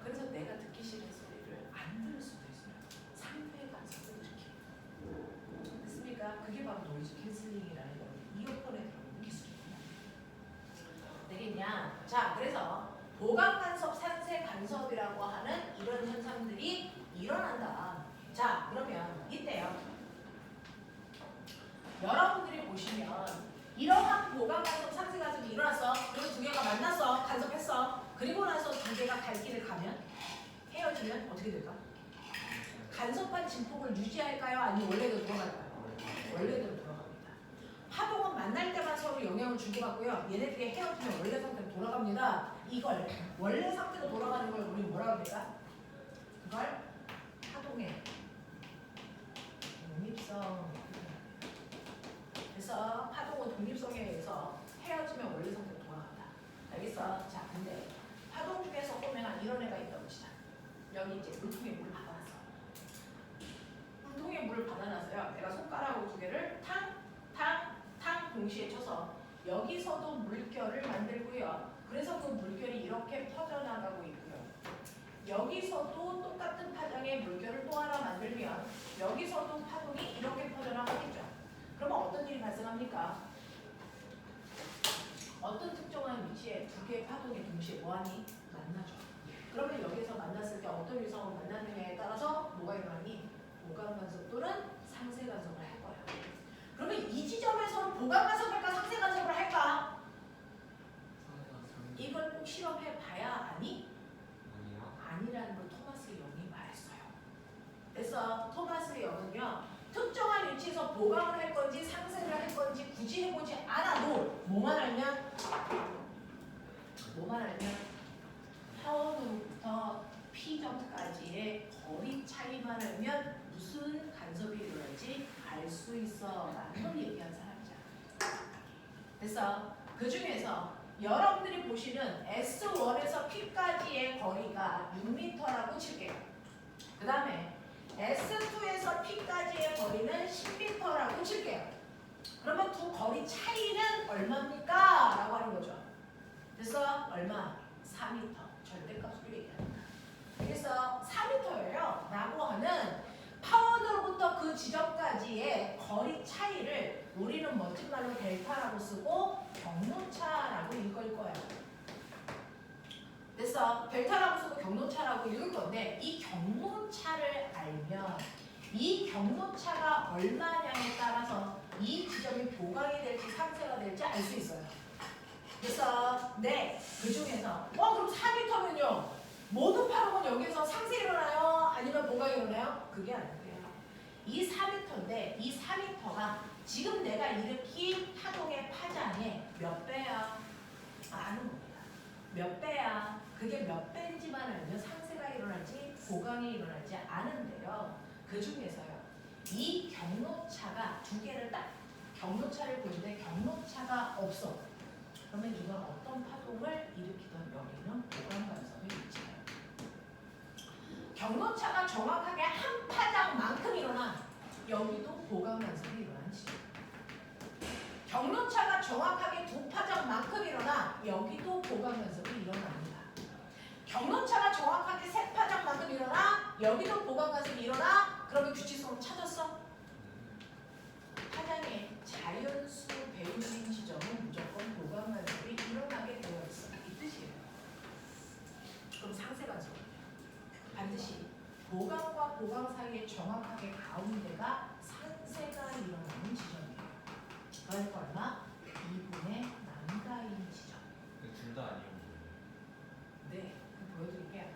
그래서 내가 듣기 싫은 소리를 안 들을 수도 있어요. 상대의 간섭을 이렇게. 됐습니까? 그게 바로 노이즈 캔슬링이라는 거. 이어폰에 들어있는 기술입니다. 되겠냐? 자, 그래서 보강 간섭, 상세 간섭이라고 하는 이런 현상들이 일어난다. 자, 그러면 이때요. 여러분들이 보시면 이러한 보강 간섭, 상세 간섭이 일어났어. 그리고 두 개가 만났어. 간섭했어. 그리고 나서 두 개가 갈 길을 가면 헤어지면 어떻게 될까? 간섭한 진폭을 유지할까요? 아니면 원래대로 돌아갈까요? 원래대로 돌아갑니다. 파동은 만날 때만 서로 영향을 주고받고요. 얘네들이 헤어지면 원래 상태로 돌아갑니다. 이걸 원래 상태로 돌아가는 걸 우리 뭐라고 합니까? 그걸 파동의 독립성. 그래서 파동은 독립성에 의해서 헤어지면 원래 상태로 돌아간다. 알겠어? 자, 근데 파동 중에서 보면 이런 애가 있다고 봅시다. 여기 이제 물통에 물을 받아놨어. 물통에 물을 받아놨어요. 내가 손가락으로 두 개를 탕 동시에 쳐서 여기서도 물결을 만들고요. 그래서 그 물결이 이렇게 퍼져나가고 있고요. 여기서도 똑같은 파장의 물결을 또 하나 만들면 여기서도 파동이 이렇게 퍼져나가겠죠. 그러면 어떤 일이 발생합니까? 어떤 특정한 위치에 두 개의 파동이 동시에 뭐하니? 만나죠. 그러면 여기서 만났을 때 어떤 유성을 만나느냐에 따라서 뭐가 일어나니? 보강 간섭 또는 상세 간섭을 할 거예요. 그러면 이 지점에서는 보강 간섭을 할까? 상세 간섭을 할까? 이걸 꼭 실험해 봐야 아니? 아니라는 걸 토마스 영이 말했어요. 그래서 토마스 영은요. 특정한 위치에서 보강을 할 건지 상세를 할 건지 굳이 해보지 않아도 뭐만 알면 파원으로부터 P점까지의 거리 차이만 알면 무슨 간섭이 일어날지 알 수 있어 라는 걸 얘기한 사람이잖아. 그래서 그 중에서 여러분들이 보시는 S1에서 P까지의 거리가 6m라고 칠게요. 그 다음에 S2에서 P까지의 거리는 10m라고 칠게요. 그러면 두 거리 차이는 얼마입니까? 라고 하는 거죠. 그래서 얼마? 4m. 절대값으로 얘기합니다. 그래서 4m예요. 라고 하는 파원으로부터 그 지점까지의 거리 차이를 우리는 멋진 말로 델타라고 쓰고 경로차라고 읽을 거예요. 그래서 델타라고 쓰고 경로차라고 읽을 건데 이 경로차를 알면 이 경로차가 얼마냐에 따라서 이 지점이 보강이 될지 상세가 될지 알 수 있어요. 그래서 그 중에서 그럼 4m면요 모든 파동은 여기서 상세 일어나요? 아니면 보강이 일어나요? 그게 아니에요. 이 4m인데 이 4m가 지금 내가 일으킨 파동의 파장의 몇 배야? 아는 겁니다. 몇 배야? 그게 몇 배인지만 알면 상세가 일어날지 보강이 일어날지 아는데요. 그 중에서요. 이 경로차가 두 개를 딱 경로차를 보는데 경로차가 없어. 그러면 이건 어떤 파동을 일으키던 여기는 보강 간섭의 위치예요. 경로차가 정확하게 한 파장만큼 일어나 여기도 보강 간섭이 일어나는 지점. 경로차가 정확하게 두 파장만큼 일어나 여기도 보강 간섭이 일어납니다. 경로차가 정확하게 세 파장만큼 일어나 여기도 보강 간섭이 일어나 그러면 규칙성을 찾았어? 파장의 자연수 배우인 지점은 무조건 보강 간섭이 일어나게 되어 있어. 이 뜻이에요. 그럼 상세 간섭은요? 반드시 보강과 보강 사이의 정확하게 가운데가 상세가 일어나는 지점이에요. 그러니까 얼마? 2분의 남가인 지점. 둘 다 아니에요. 네, 보여드릴게요.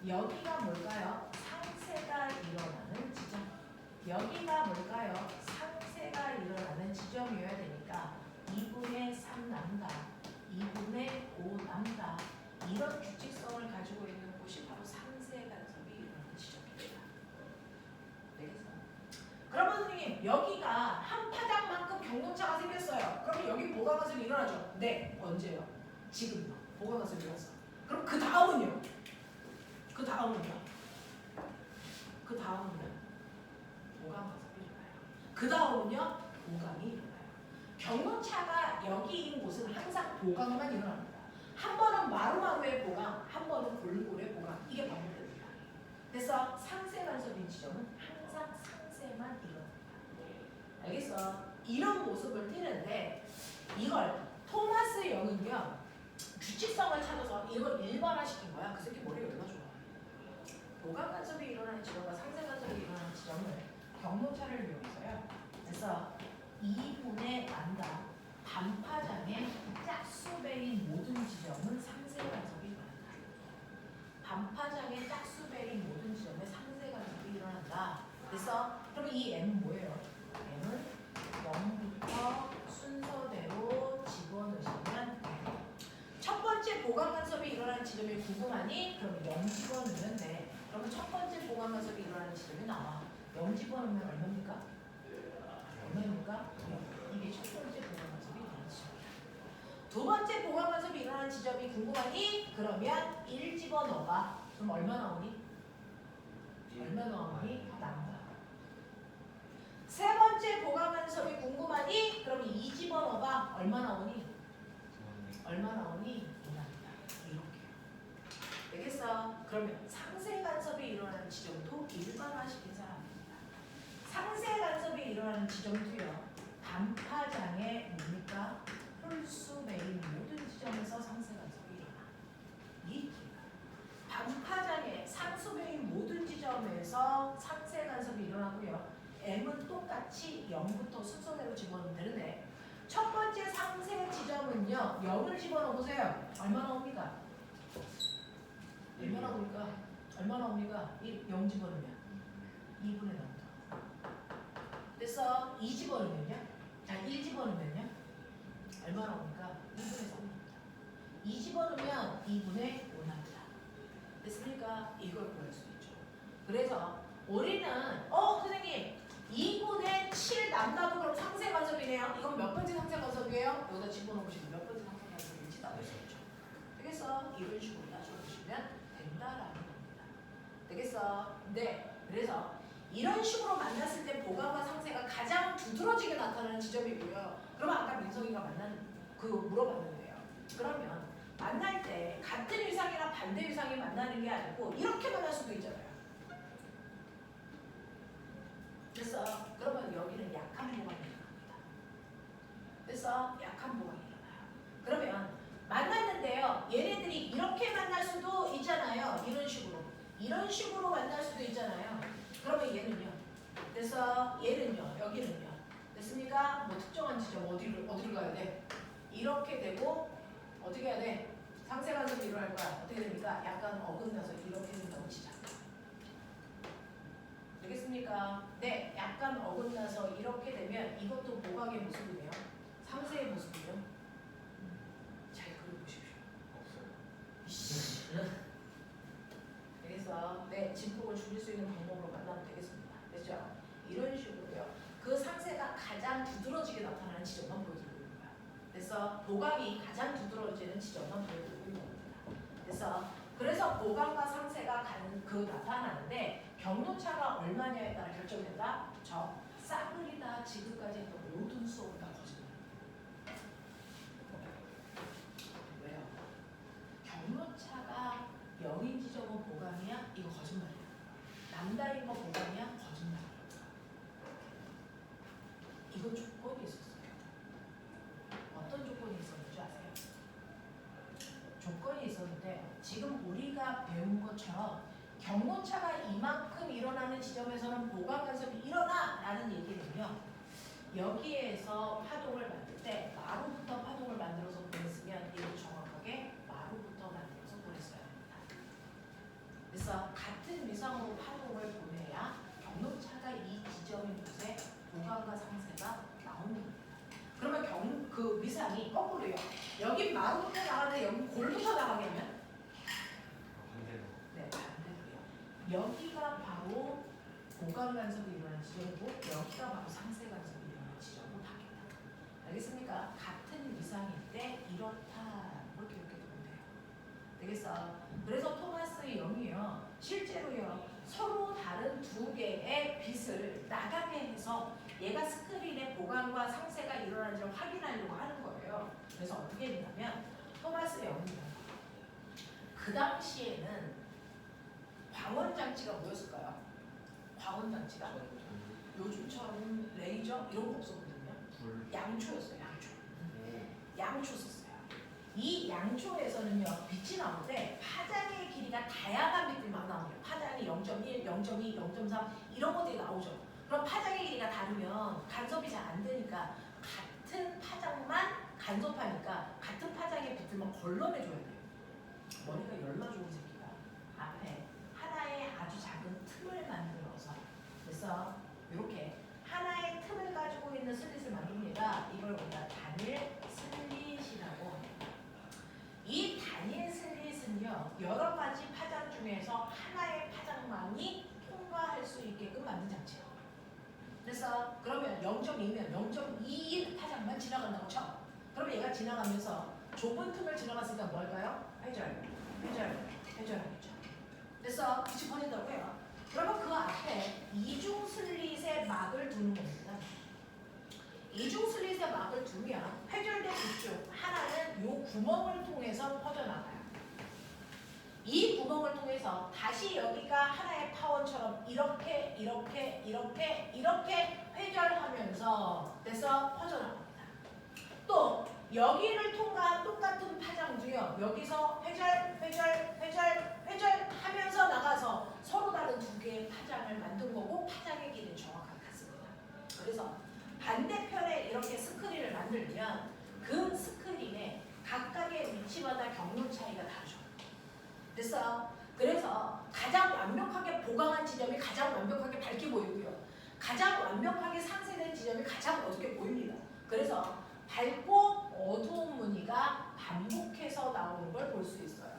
여기가 뭘까요? 상세가 일어나는 지점. 여기가 뭘까요? 상세가 일어나는 지점이어야 되니까 2분의 3남가, 2분의 5남가 이런 규칙성을 가지고 있는 곳이 바로 상세 간섭이 일어나는 지점입니다. 되겠어? 그러면 선생님 여기가 한 파장만큼 경로차가 생겼어요. 그러면 여기 보강 간섭이 일어나죠? 네. 언제요? 지금요. 보강 간섭이 일어났어. 그럼 그 다음은요? 그 다음은요? 보강 간섭이 일어나요. 그 다음은요? 보강이 일어나요. 경로차가 여기인 곳은 항상 보강만 일어납니다. 한 번은 마루마루의 보강, 한 번은 골골의 보강. 이게 반복됩니다. 그래서 상세 간섭인 지점은 항상 상세만 일어납니다. 알겠어? 이런 모습을 띠는데 이걸 토마스 영은요 규칙성을 찾아서 이걸 일반화시킨 거야. 그 새끼 머리가 얼마나 좋아. 보강 간섭이 일어나는 지점과 상세 간섭이 일어나는 지점을 경로차를 이용해서요. 그래서 2분의 란다 반파장의 짝수배인 모든 지점은 상세 간섭이 일어난다. 반파장의 짝수배인 모든 지점에 상세 간섭이 일어난다. 그래서 그럼 이 M은 뭐예요? M은 0부터 순서대로 집어넣으시면 첫 번째 보강 간섭이 일어나는 지점이 궁금하니? 그럼 0 집어넣으면 돼. 그러면 첫 번째 보강 간섭이 일어나는 지점이 나와. 0 집어넣으면 얼마입니까? 얼마입니까? 이게 첫 번째 보강 간섭이 일어나는 지점이야. 두 번째 보강 간섭이 일어나는 지점이 궁금하니? 그러면 1 집어넣어봐. 그럼 얼마 나오니? 얼마 나오니? 란다. 세 번째 보강 간섭이 궁금하니? 그럼 2 집어넣어봐. 얼마 나오니? 얼마 나오니? 이렇게. 되겠어? 그러면 상세 간섭이 일어나는 지점도 일반화시킨 사람입니다. 상세 간섭이 일어나는 지점도요. 반파장의 뭡니까? 홀수배인 모든 지점에서 상세 간섭이 일어나. 이 반파장의 상수배인 모든 지점에서 상세 간섭이 일어나고요. M은 똑같이 0부터 순서대로 집어넣으면 되는데 첫 번째 상세 지점은요. 0을 집어넣어 보세요. 얼마 나옵니까? 얼마 나옵니까? 얼마 나옵니까? 0 집어넣으면 2분의 나온다. 그래서 2 집어넣으면요? 1 집어넣으면요? 얼마 나옵니까? 2분의 3 나옵니다. 2 집어넣으면 2분의 5 나옵니다. 됐습니까? 이걸 구할 수 있죠. 그래서 우리는 선생님 2분의 7 남다도 그럼 상세 간섭이네요. 이건 몇 번째 상세 간섭이에요? 여기다 집어넣으시면 몇 번째 상세 간섭인지 나올 수 있죠. 되겠어? 이런 식으로 따져보시면 된다라는 겁니다. 되겠어? 네. 그래서 이런 식으로 만났을 때 보강과 상세가 가장 두드러지게 나타나는 지점이고요. 그러면 아까 민성이가 물어봤는데요. 그러면 만날 때 같은 위상이나 반대 위상이 만나는 게 아니고 이렇게 만날 수도 있잖아요. 그래서 그러면 여기는 약한 보강이 일어납니다. 그래서 약한 보강이 일어나요. 그러면 만났는데요. 얘네들이 이렇게 만날 수도 있잖아요. 이런 식으로 만날 수도 있잖아요. 그러면 얘는요. 그래서 얘는요. 여기는요. 됐습니까? 뭐 특정한 지점 어디를 가야 돼? 이렇게 되고 어떻게 해야 돼? 상세 간섭이 일어날 거야. 어떻게 됩니까? 약간 어긋나서 이렇게 된다고 치자. 되겠습니까? 네, 약간 어긋나서 이렇게 되면 이것도 보강의 모습이네요. 상세의 모습이죠. 잘 그려보십시오. 없어요. 그래서 진폭을 줄일 수 있는 방법으로 만나면 되겠습니다. 됐죠? 이런 식으로요. 그 상세가 가장 두드러지게 나타나는 지점만 보여드리고 있는 거야. 그래서 보강이 가장 두드러지는 지점만 보여드리고 있는 겁니다. 그래서 보강과 상세가 나타나는데 경로차가 얼마냐에 따라 결정된다. 저 싸그리다 지금까지 했던 모든 수업을 다 거짓말입니다. 왜요? 경로차가 0인 지점은 보강이야? 이거 거짓말이야. 남다인 거 보강이야? 거짓말이야. 이건 조건이 있었어요. 어떤 조건이 있었는지 아세요? 조건이 있었는데 지금 우리가 배운 것처럼 경로차가 이만큼 일어나는 지점에서는 보강 간섭이 일어나라는 얘기는요. 여기에서 파동을 만들 때 마루부터 파동을 만들어서 보냈으면 이걸 정확하게 마루부터 만들어서 보냈어야 합니다. 그래서 같은 위상으로 파동을 보내야 경로차가 이 지점인 곳에 보강과 상세가 나오는 겁니다. 그러면 그 위상이 거꾸로요. 여기 마루부터 나가는데 여기 골부터 나가겠면? 반대로. 네, 반대로요. 여기가 바로 보강 간섭이 일어나는 지점이고 여기가 바로 상세 간섭이 일어나는 지점으로 바뀐다. 알겠습니까? 같은 위상일 때 이렇다. 이렇게 보면 돼요. 되겠어? 그래서 토마스 영이요. 실제로요. 서로 다른 두 개의 빛을 나가게 해서 얘가 스크린의 보강과 상쇄가 일어나는지를 확인하려고 하는 거예요. 그래서 어떻게 했냐면 토마스 영이 그 당시에는 광원 장치가 뭐였을까요? 광원 장치가 요즘처럼 레이저 이런 거 없었거든요. 불. 양초였어요. 양초. 오. 양초 썼어요. 이 양초에서는요 빛이 나올 때 파장의 길이가 다양한 빛들만 나오죠. 파장이 0.1, 0.2, 0.3 이런 것들이 나오죠. 그럼 파장의 길이가 다르면 간섭이 잘 안 되니까 같은 파장만 간섭하니까 같은 파장의 빛들만 걸러내줘야 돼요. 머리가 열나 좋은 새끼가 앞에 하나의 아주 작은 틈을 만들어서 그래서 이렇게 하나의 틈을 가지고 있는 슬릿을 만듭니다. 이걸 우리가 단일 슬릿이라고 합니다. 이 단일 슬릿은요 여러 가지 파장 중에서 하나의 파장만이 통과할 수 있게끔 만든 장치예요. 그래서 그러면 0.2면 0.21 파장만 지나간다고 쳐. 그러면 얘가 지나가면서 좁은 틈을 지나갔으니까 뭘까요? 회절하겠죠. 그래서 빛이 퍼진다고요. 그러면 그 앞에 이중 슬릿의 막을 두는 겁니다. 이중 슬릿의 막을 두면 회절된 빛중 하나는 이 구멍을 통해서 퍼져나가요. 이 구멍을 통해서 다시 여기가 하나의 파원처럼 이렇게 회절하면서 돼서 퍼져나갑니다. 또 여기를 통과한 똑같은 파장도요. 여기서 회절하면서 나가서 서로 다른 두 개의 파장을 만든 거고 파장의 길이는 정확하게 같습니다. 그래서 반대편에 이렇게 스크린을 만들면 그 스크린의 각각의 위치마다 경로 차이가 다르죠. 그래서 가장 완벽하게 보강한 지점이 가장 완벽하게 밝게 보이고요. 가장 완벽하게 상쇄된 지점이 가장 어둡게 보입니다. 그래서 밝고 어두운 무늬가 반복해서 나오는 걸 볼 수 있어요.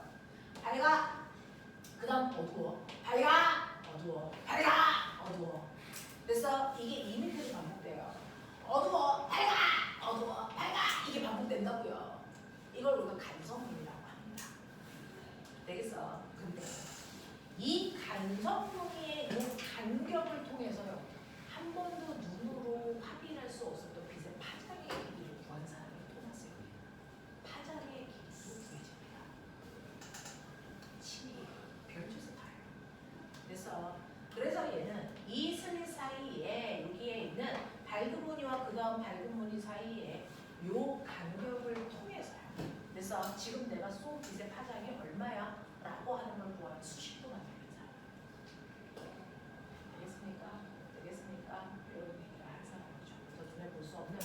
밝아, 그 다음 어두워, 밝아, 어두워, 밝아, 어두워. 그래서 이게 이미터로 반복돼요. 어두워, 밝아, 어두워, 밝아 이게 반복된다고요. 이걸 우리가 간섭무늬라고 합니다. 되겠어? 근데 이 간섭무늬의 이 간격을 통해서요 한 번도 눈으로 확인할 수 없었던 빛의 파장의 길이를 구한 사람이 토마스 영이에요. 파장의 길이도 구해집니다. 침이 별짓을 다 해요. 그래서 얘는 이 슬릿 사이에 여기에 있는 밝은 무늬와 그 다음 밝은 무늬 사이에 요 간격을 통해서요. 그래서 지금 내가 쏜 빛의 파장이 얼마야? 라고 하는 걸 구하는 수식도가 되는 사람. 되겠습니까? 이런 얘기를 하는 사람이죠. 그래서 눈에 볼 수 없는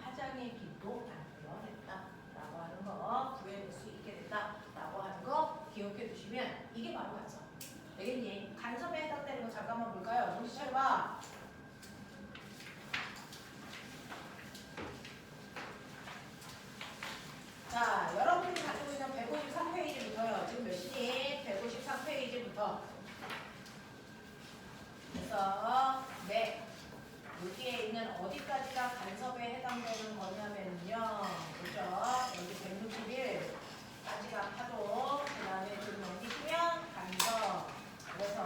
파장의 길도 만들어냈다라고 하는 거, 구해낼 수 있게 됐다라고 하는 거 기억해 두시면 이게 바로 간섭. 되겠니? 간섭에 해당되는 거 잠깐만 볼까요? 정신 차려봐. 자, 여러분이 가지고 있는 153페이지부터요. 지금 몇 시니? 153페이지부터. 그래서 여기에 있는 어디까지가 간섭에 해당되는 거냐면요. 그죠? 여기 161까지가 파도, 그 다음에 좀 넘기시면 간섭. 그래서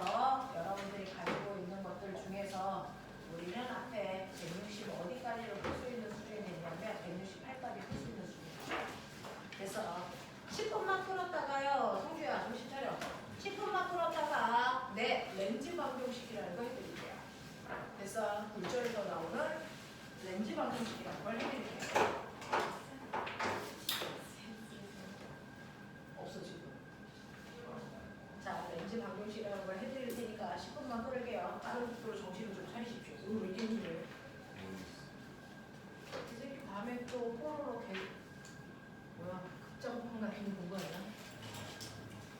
여러분들이 가지고 있는 것들 중에서 우리는 앞에 160 어디까지를 풀 수 있는 수준이 되냐면 168까지 풀 수 있는 수준이에요. 그래서 10분만 끌었다가요. 성주야 정신 차려. 10분만 끌었다가 렌즈 방정식이라는 거 해드릴게요. 그래서 굴절에서 나오는 렌즈 방정식이라는 걸 해드릴게요. 없어 지금. 자, 렌즈 방정식이라는 걸 해드릴 테니까 10분만 끌게요. 다른 분들로 정신을 좀 차리십시오. 오늘 왜 이렇게 힘들어요? 이 새끼 밤에 또 뽀로로 극장판 같은 거 보고 있나?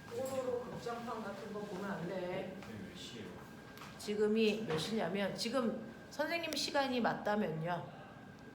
뽀로로 극장판 같은 거 보면 안 돼. 몇 시에요? 지금이 몇 시냐면 지금 선생님 시간이 맞다면요.